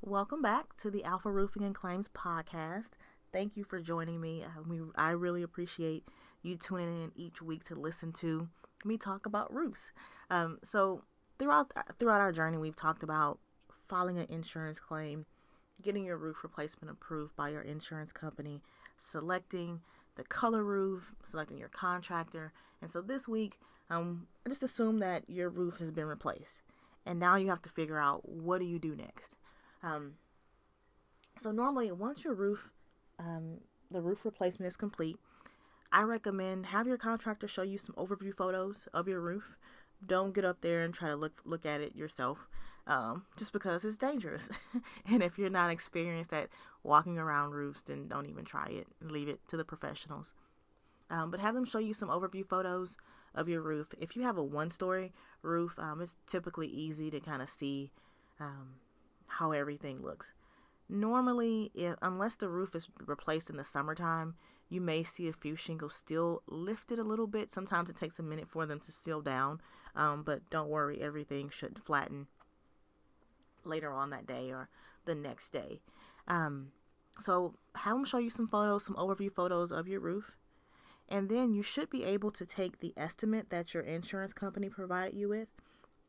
Welcome back to the Alpha Roofing and Claims podcast. Thank you for joining me. I really appreciate you tuning in each week to listen to me talk about roofs. So throughout our journey, we've talked about filing an insurance claim, getting your roof replacement approved by your insurance company, selecting the color roof, selecting your contractor. And so this week, just assume that your roof has been replaced. And now you have to figure out, what do you do next? So normally, once your roof, the roof replacement is complete, I recommend have your contractor show you some overview photos of your roof. Don't get up there and try to look at it yourself, just because it's dangerous. And if you're not experienced at walking around roofs, then don't even try it. Leave it to the professionals. But have them show you some overview photos of your roof. If you have a one-story roof, it's typically easy to kind of see how everything looks. Normally, unless the roof is replaced in the summertime, you may see a few shingles still lifted a little bit. Sometimes it takes a minute for them to seal down, but don't worry, everything should flatten later on that day or the next day. So have them show you some photos, some overview photos of your roof. And then you should be able to take the estimate that your insurance company provided you with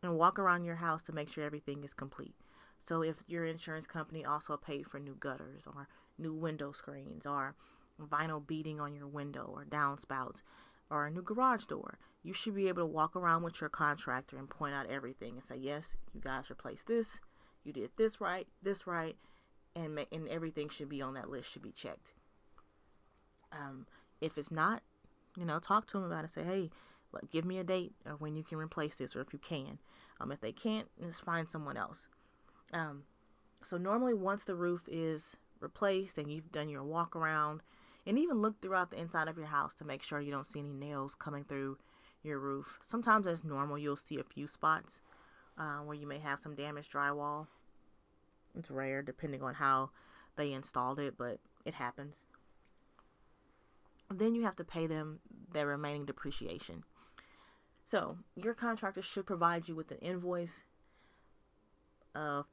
and walk around your house to make sure everything is complete. So if your insurance company also paid for new gutters or new window screens or vinyl beading on your window or downspouts or a new garage door, you should be able to walk around with your contractor and point out everything and say, yes, you guys replaced this, you did this right, and everything should be on that list, should be checked. If it's not, talk to them about it. Say, hey, give me a date of when you can replace this, or if you can. If they can't, just find someone else. So normally once the roof is replaced and you've done your walk around, and even look throughout the inside of your house to make sure you don't see any nails coming through your roof. Sometimes as normal, you'll see a few spots where you may have some damaged drywall. It's rare depending on how they installed it, but it happens. Then you have to pay them their remaining depreciation. So your contractor should provide you with an invoice of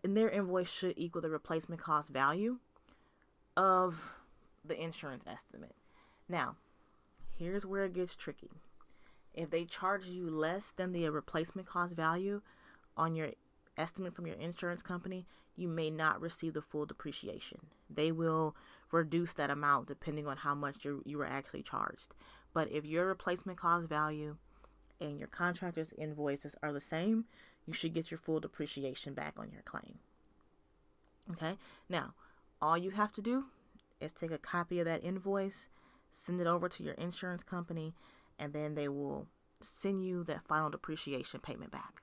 and their invoice should equal the replacement cost value of the insurance estimate. Now, here's where it gets tricky. If they charge you less than the replacement cost value on your estimate from your insurance company, you may not receive the full depreciation. They will reduce that amount depending on how much you were actually charged. But if your replacement cost value and your contractor's invoices are the same, you should get your full depreciation back on your claim. Okay? Now, all you have to do is take a copy of that invoice, send it over to your insurance company, and then they will send you that final depreciation payment back.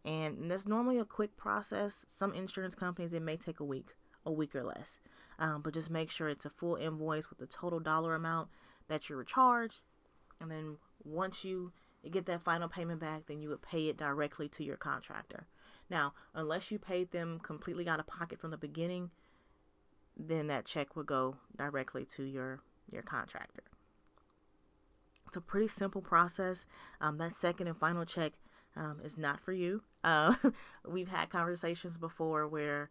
And that's normally a quick process. Some insurance companies, it may take a week or less. But just make sure it's a full invoice with the total dollar amount that you were charged. And then once you get that final payment back, then you would pay it directly to your contractor. Now, unless you paid them completely out of pocket from the beginning, then that check will go directly to your contractor. It's a pretty simple process. That second and final check is not for you. We've had conversations before where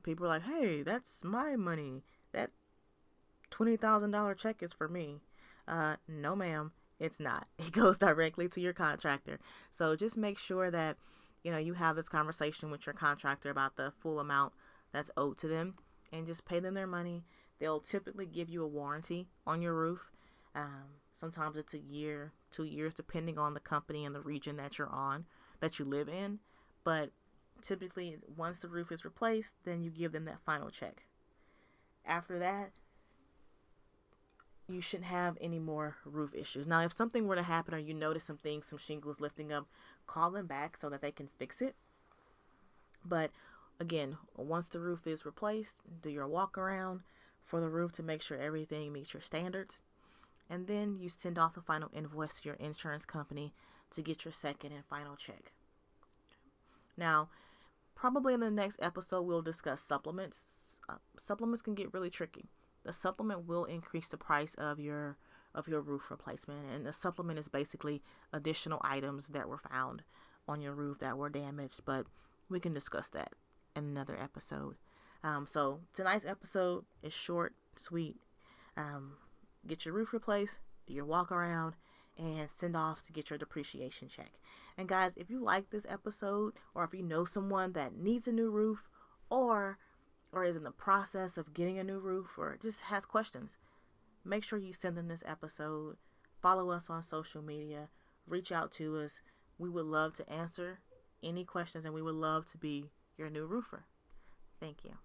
people are like, hey, that's my money. That $20,000 check is for me. No, ma'am, it's not. It goes directly to your contractor. So just make sure that, you have this conversation with your contractor about the full amount that's owed to them, and just pay them their money. They'll typically give you a warranty on your roof. Sometimes it's a year, 2 years, depending on the company and the region that you live in. But typically, once the roof is replaced, then you give them that final check. After that, you shouldn't have any more roof issues. Now, if something were to happen or you notice some shingles lifting up, call them back so that they can fix it. But again, once the roof is replaced, do your walk around for the roof to make sure everything meets your standards. And then you send off the final invoice to your insurance company to get your second and final check. Now, probably in the next episode, we'll discuss supplements. Supplements can get really tricky. The supplement will increase the price of your roof replacement. And the supplement is basically additional items that were found on your roof that were damaged, but we can discuss that in another episode. So tonight's episode is short, sweet. Get your roof replaced, do your walk around, and send off to get your depreciation check. And guys, if you like this episode, or if you know someone that needs a new roof, or is in the process of getting a new roof, or just has questions, make sure you send them this episode. Follow us on social media. Reach out to us. We would love to answer any questions, and we would love to be your new roofer. Thank you.